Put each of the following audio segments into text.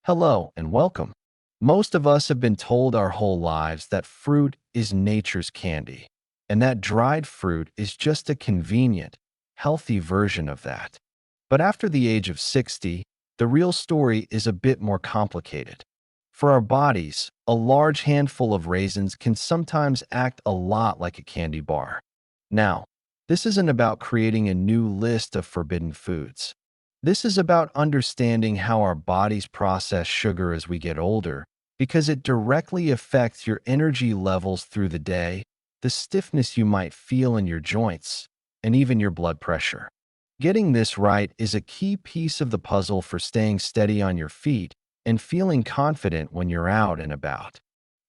Hello and welcome. Most of us have been told our whole lives that fruit is nature's candy, and that dried fruit is just a convenient, healthy version of that. But after the age of 60, the real story is a bit more complicated. For our bodies, a large handful of raisins can sometimes act a lot like a candy bar. Now, this isn't about creating a new list of forbidden foods. This is about understanding how our bodies process sugar as we get older, because it directly affects your energy levels through the day, the stiffness you might feel in your joints, and even your blood pressure. Getting this right is a key piece of the puzzle for staying steady on your feet and feeling confident when you're out and about.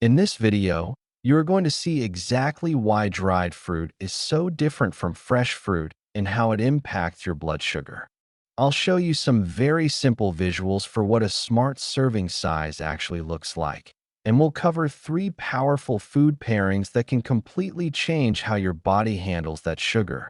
In this video, you're going to see exactly why dried fruit is so different from fresh fruit and how it impacts your blood sugar. I'll show you some very simple visuals for what a smart serving size actually looks like. And we'll cover 3 powerful food pairings that can completely change how your body handles that sugar.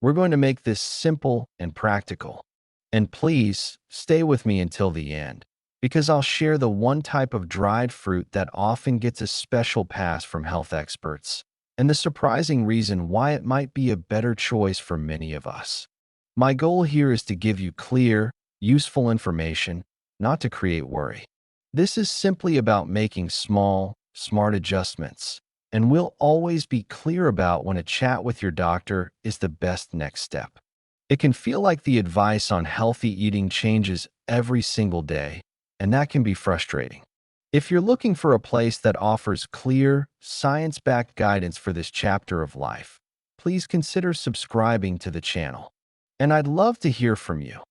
We're going to make this simple and practical. And please, stay with me until the end, because I'll share the one type of dried fruit that often gets a special pass from health experts, and the surprising reason why it might be a better choice for many of us. My goal here is to give you clear, useful information, not to create worry. This is simply about making small, smart adjustments, and we'll always be clear about when a chat with your doctor is the best next step. It can feel like the advice on healthy eating changes every single day, and that can be frustrating. If you're looking for a place that offers clear, science-backed guidance for this chapter of life, please consider subscribing to the channel. And I'd love to hear from you.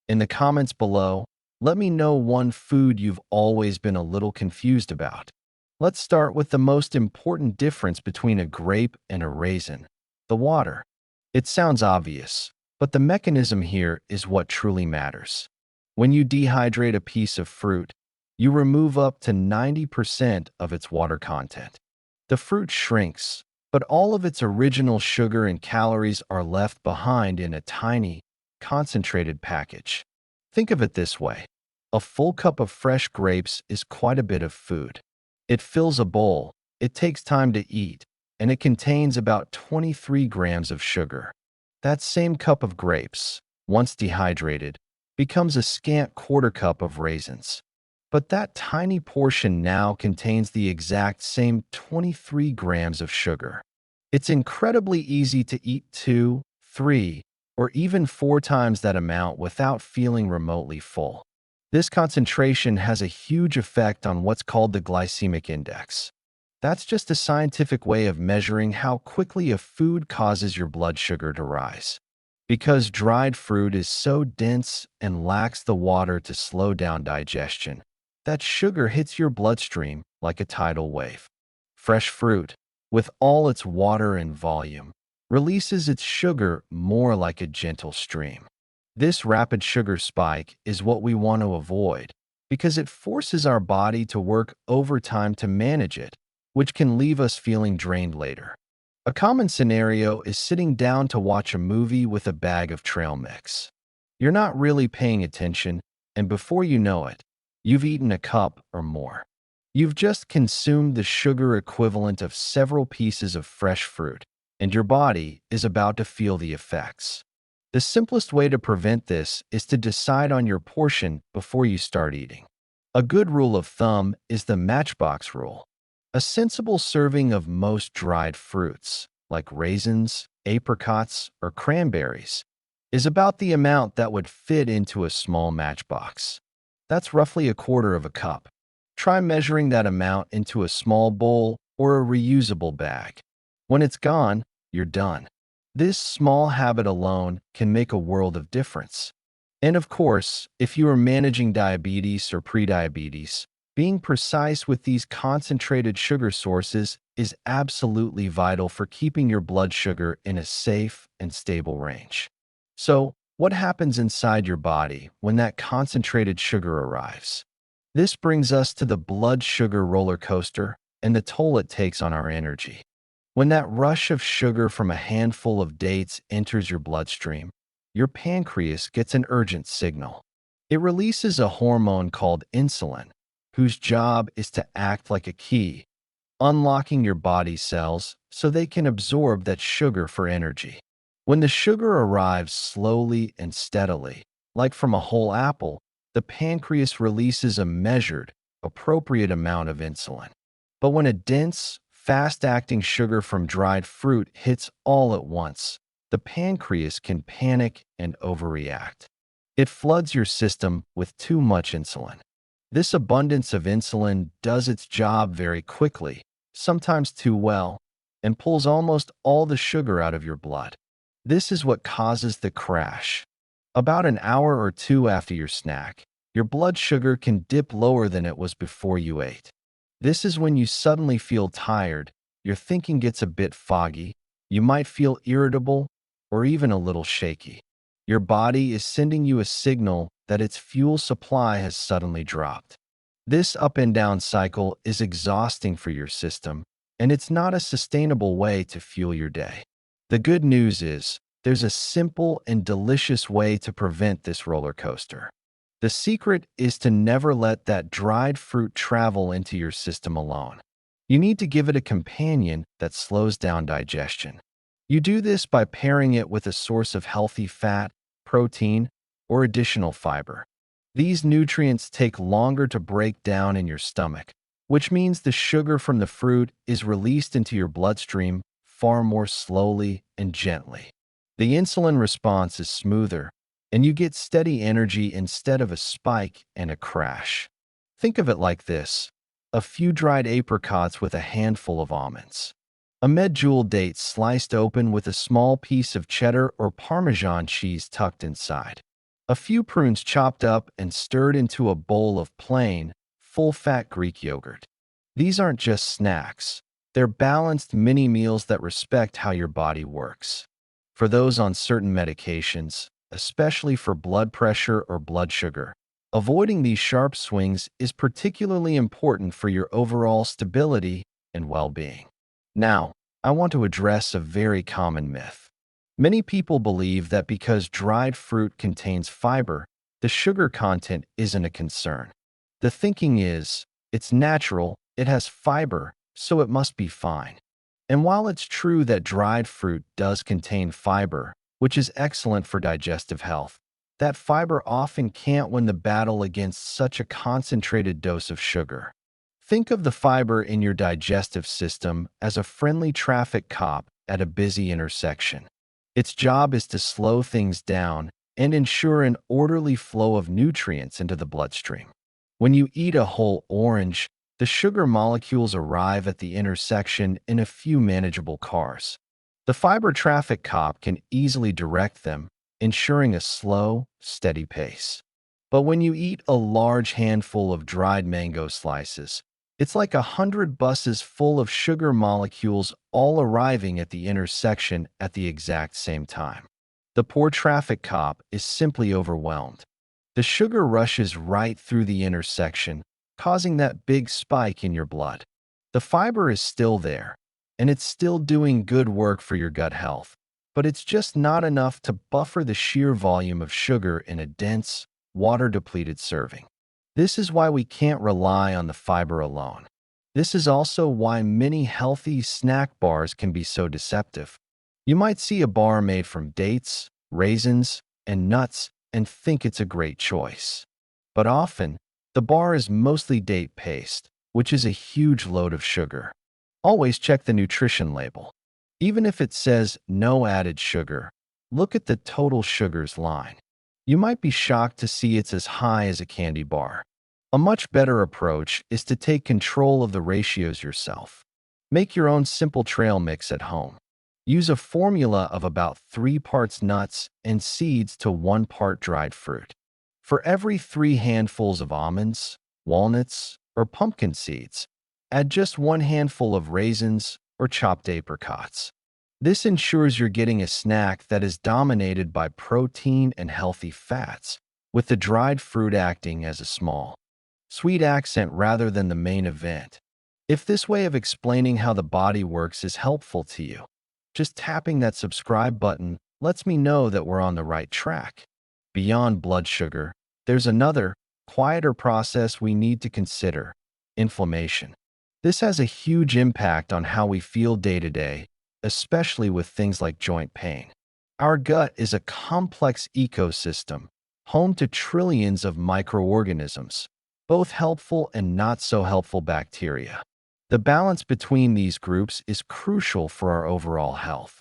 In the comments below, let me know one food you've always been a little confused about. Let's start with the most important difference between a grape and a raisin: the water. It sounds obvious, but the mechanism here is what truly matters. When you dehydrate a piece of fruit, you remove up to 90% of its water content. The fruit shrinks, but all of its original sugar and calories are left behind in a tiny, concentrated package. Think of it this way. A full cup of fresh grapes is quite a bit of food. It fills a bowl, it takes time to eat, and it contains about 23 grams of sugar. That same cup of grapes, once dehydrated, becomes a scant quarter cup of raisins. But that tiny portion now contains the exact same 23 grams of sugar. It's incredibly easy to eat 2, 3, or even 4 times that amount without feeling remotely full. This concentration has a huge effect on what's called the glycemic index. That's just a scientific way of measuring how quickly a food causes your blood sugar to rise. Because dried fruit is so dense and lacks the water to slow down digestion, that sugar hits your bloodstream like a tidal wave. Fresh fruit, with all its water and volume, releases its sugar more like a gentle stream. This rapid sugar spike is what we want to avoid, because it forces our body to work overtime to manage it, which can leave us feeling drained later. A common scenario is sitting down to watch a movie with a bag of trail mix. You're not really paying attention, and before you know it, you've eaten a cup or more. You've just consumed the sugar equivalent of several pieces of fresh fruit, and your body is about to feel the effects. The simplest way to prevent this is to decide on your portion before you start eating. A good rule of thumb is the matchbox rule. A sensible serving of most dried fruits, like raisins, apricots, or cranberries, is about the amount that would fit into a small matchbox. That's roughly a quarter of a cup. Try measuring that amount into a small bowl or a reusable bag. When it's gone, you're done. This small habit alone can make a world of difference. And of course, if you are managing diabetes or prediabetes, being precise with these concentrated sugar sources is absolutely vital for keeping your blood sugar in a safe and stable range. So, what happens inside your body when that concentrated sugar arrives? This brings us to the blood sugar roller coaster and the toll it takes on our energy. When that rush of sugar from a handful of dates enters your bloodstream, your pancreas gets an urgent signal. It releases a hormone called insulin, whose job is to act like a key, unlocking your body cells so they can absorb that sugar for energy. When the sugar arrives slowly and steadily, like from a whole apple, the pancreas releases a measured, appropriate amount of insulin. But when a dense, fast-acting sugar from dried fruit hits all at once, the pancreas can panic and overreact. It floods your system with too much insulin. This abundance of insulin does its job very quickly, sometimes too well, and pulls almost all the sugar out of your blood. This is what causes the crash. About an hour or two after your snack, your blood sugar can dip lower than it was before you ate. This is when you suddenly feel tired, your thinking gets a bit foggy, you might feel irritable, or even a little shaky. Your body is sending you a signal that its fuel supply has suddenly dropped. This up and down cycle is exhausting for your system, and it's not a sustainable way to fuel your day. The good news is, there's a simple and delicious way to prevent this roller coaster. The secret is to never let that dried fruit travel into your system alone. You need to give it a companion that slows down digestion. You do this by pairing it with a source of healthy fat, protein, or additional fiber. These nutrients take longer to break down in your stomach, which means the sugar from the fruit is released into your bloodstream far more slowly and gently. The insulin response is smoother, and you get steady energy instead of a spike and a crash. Think of it like this: a few dried apricots with a handful of almonds. A medjool date sliced open with a small piece of cheddar or Parmesan cheese tucked inside. A few prunes chopped up and stirred into a bowl of plain, full-fat Greek yogurt. These aren't just snacks. They're balanced mini meals that respect how your body works. For those on certain medications, especially for blood pressure or blood sugar, avoiding these sharp swings is particularly important for your overall stability and well-being. Now, I want to address a very common myth. Many people believe that because dried fruit contains fiber, the sugar content isn't a concern. The thinking is, it's natural, it has fiber, so it must be fine. And while it's true that dried fruit does contain fiber, which is excellent for digestive health, that fiber often can't win the battle against such a concentrated dose of sugar. Think of the fiber in your digestive system as a friendly traffic cop at a busy intersection. Its job is to slow things down and ensure an orderly flow of nutrients into the bloodstream. When you eat a whole orange, the sugar molecules arrive at the intersection in a few manageable cars. The fiber traffic cop can easily direct them, ensuring a slow, steady pace. But when you eat a large handful of dried mango slices, it's like 100 buses full of sugar molecules all arriving at the intersection at the exact same time. The poor traffic cop is simply overwhelmed. The sugar rushes right through the intersection, causing that big spike in your blood. The fiber is still there, and it's still doing good work for your gut health, but it's just not enough to buffer the sheer volume of sugar in a dense, water-depleted serving. This is why we can't rely on the fiber alone. This is also why many healthy snack bars can be so deceptive. You might see a bar made from dates, raisins, and nuts and think it's a great choice. But often, the bar is mostly date paste, which is a huge load of sugar. Always check the nutrition label. Even if it says no added sugar, look at the total sugars line. You might be shocked to see it's as high as a candy bar. A much better approach is to take control of the ratios yourself. Make your own simple trail mix at home. Use a formula of about 3 parts nuts and seeds to 1 part dried fruit. For every 3 handfuls of almonds, walnuts, or pumpkin seeds, add just 1 handful of raisins or chopped apricots. This ensures you're getting a snack that is dominated by protein and healthy fats, with the dried fruit acting as a small, sweet accent rather than the main event. If this way of explaining how the body works is helpful to you, just tapping that subscribe button lets me know that we're on the right track. Beyond blood sugar, There's another, quieter process we need to consider: inflammation. This has a huge impact on how we feel day to day, especially with things like joint pain. Our gut is a complex ecosystem, home to trillions of microorganisms, both helpful and not so helpful bacteria. The balance between these groups is crucial for our overall health.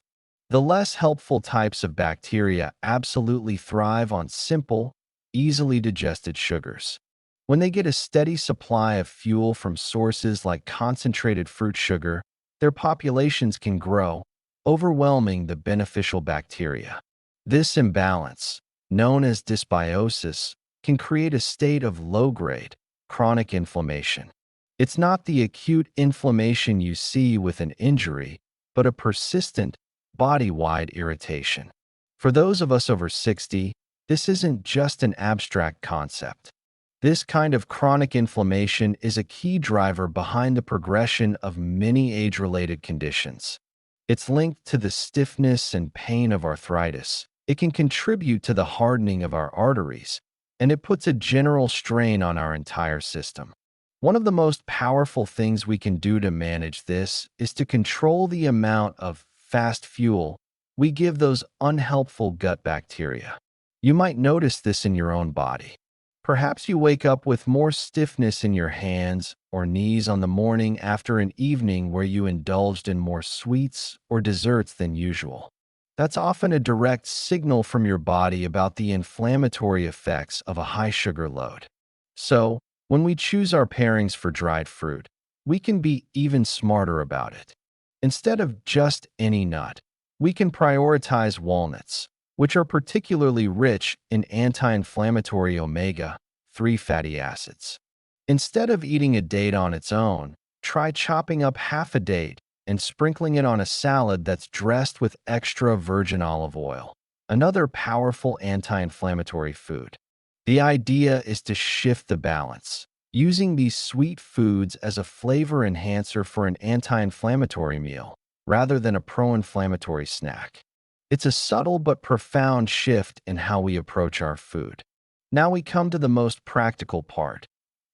The less helpful types of bacteria absolutely thrive on simple, easily digested sugars. When they get a steady supply of fuel from sources like concentrated fruit sugar, their populations can grow, overwhelming the beneficial bacteria. This imbalance, known as dysbiosis, can create a state of low-grade, chronic inflammation. It's not the acute inflammation you see with an injury, but a persistent, body-wide irritation. For those of us over 60, this isn't just an abstract concept. This kind of chronic inflammation is a key driver behind the progression of many age-related conditions. It's linked to the stiffness and pain of arthritis. It can contribute to the hardening of our arteries, and it puts a general strain on our entire system. One of the most powerful things we can do to manage this is to control the amount of fast fuel we give those unhelpful gut bacteria. You might notice this in your own body. Perhaps you wake up with more stiffness in your hands or knees on the morning after an evening where you indulged in more sweets or desserts than usual. That's often a direct signal from your body about the inflammatory effects of a high sugar load. So, when we choose our pairings for dried fruit, we can be even smarter about it. Instead of just any nut, we can prioritize walnuts, which are particularly rich in anti-inflammatory omega-3 fatty acids. Instead of eating a date on its own, try chopping up half a date and sprinkling it on a salad that's dressed with extra virgin olive oil, another powerful anti-inflammatory food. The idea is to shift the balance, using these sweet foods as a flavor enhancer for an anti-inflammatory meal, rather than a pro-inflammatory snack. It's a subtle but profound shift in how we approach our food. Now we come to the most practical part: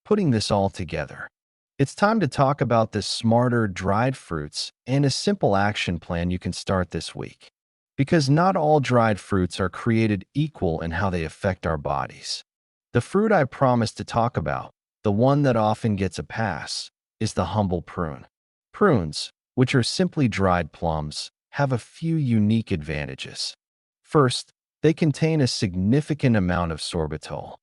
putting this all together. It's time to talk about the smarter dried fruits and a simple action plan you can start this week. Because not all dried fruits are created equal in how they affect our bodies. The fruit I promised to talk about, the one that often gets a pass, is the humble prune. Prunes, which are simply dried plums, have a few unique advantages. First, they contain a significant amount of sorbitol.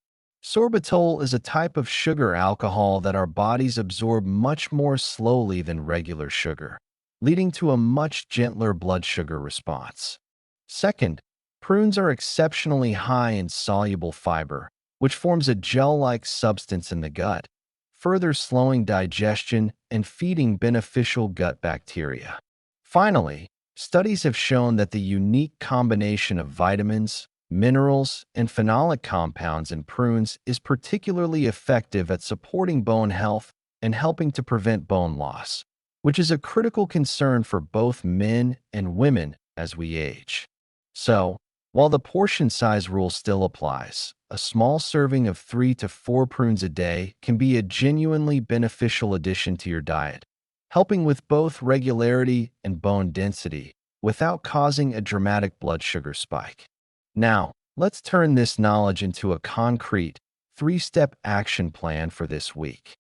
Sorbitol is a type of sugar alcohol that our bodies absorb much more slowly than regular sugar, leading to a much gentler blood sugar response. Second, prunes are exceptionally high in soluble fiber, which forms a gel-like substance in the gut, further slowing digestion and feeding beneficial gut bacteria. Finally, studies have shown that the unique combination of vitamins, minerals, and phenolic compounds in prunes is particularly effective at supporting bone health and helping to prevent bone loss, which is a critical concern for both men and women as we age. So, while the portion size rule still applies, a small serving of 3 to 4 prunes a day can be a genuinely beneficial addition to your diet, helping with both regularity and bone density without causing a dramatic blood sugar spike. Now, let's turn this knowledge into a concrete, 3-step action plan for this week.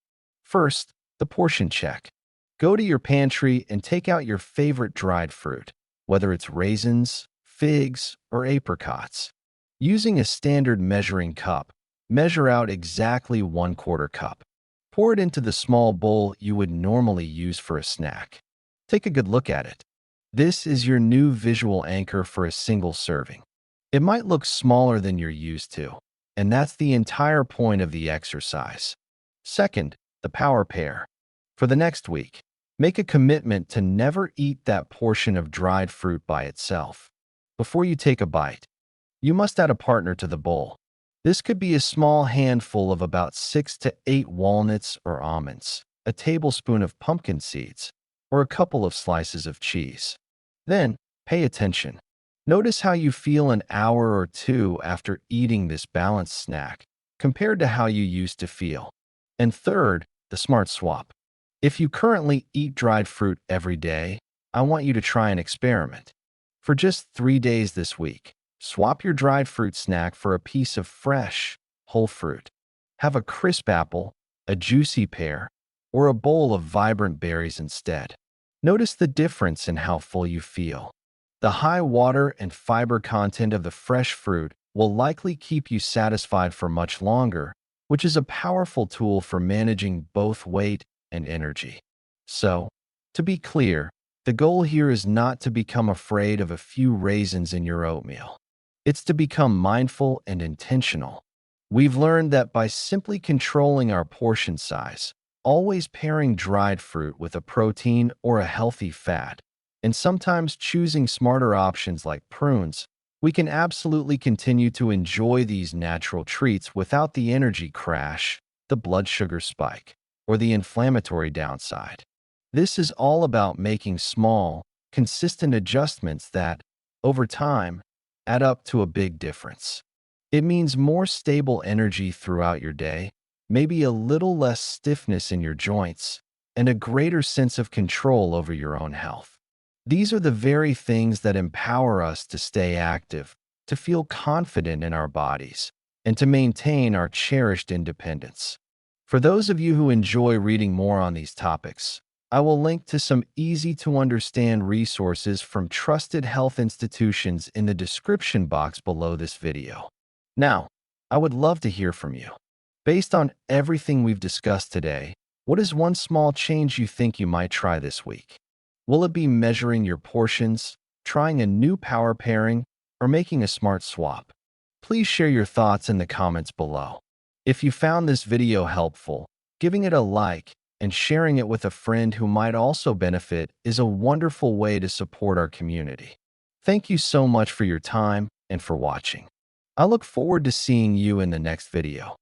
First, the portion check. Go to your pantry and take out your favorite dried fruit, whether it's raisins, figs, or apricots. Using a standard measuring cup, measure out exactly 1/4 cup. Pour it into the small bowl you would normally use for a snack. Take a good look at it. This is your new visual anchor for a single serving. It might look smaller than you're used to, and that's the entire point of the exercise. Second, the power pair. For the next week, make a commitment to never eat that portion of dried fruit by itself. Before you take a bite, you must add a partner to the bowl. This could be a small handful of about 6 to 8 walnuts or almonds, a tablespoon of pumpkin seeds, or a couple of slices of cheese. Then, pay attention. Notice how you feel an hour or two after eating this balanced snack, compared to how you used to feel. And third, the smart swap. If you currently eat dried fruit every day, I want you to try an experiment. For just 3 days this week, swap your dried fruit snack for a piece of fresh, whole fruit. Have a crisp apple, a juicy pear, or a bowl of vibrant berries instead. Notice the difference in how full you feel. The high water and fiber content of the fresh fruit will likely keep you satisfied for much longer, which is a powerful tool for managing both weight and energy. So, to be clear, the goal here is not to become afraid of a few raisins in your oatmeal. It's to become mindful and intentional. We've learned that by simply controlling our portion size, always pairing dried fruit with a protein or a healthy fat, and sometimes choosing smarter options like prunes, we can absolutely continue to enjoy these natural treats without the energy crash, the blood sugar spike, or the inflammatory downside. This is all about making small, consistent adjustments that, over time, add up to a big difference. It means more stable energy throughout your day, maybe a little less stiffness in your joints, and a greater sense of control over your own health. These are the very things that empower us to stay active, to feel confident in our bodies, and to maintain our cherished independence. For those of you who enjoy reading more on these topics, I will link to some easy-to-understand resources from trusted health institutions in the description box below this video. Now, I would love to hear from you. Based on everything we've discussed today, what is one small change you think you might try this week? Will it be measuring your portions, trying a new power pairing, or making a smart swap? Please share your thoughts in the comments below. If you found this video helpful, giving it a like and sharing it with a friend who might also benefit is a wonderful way to support our community. Thank you so much for your time and for watching. I look forward to seeing you in the next video.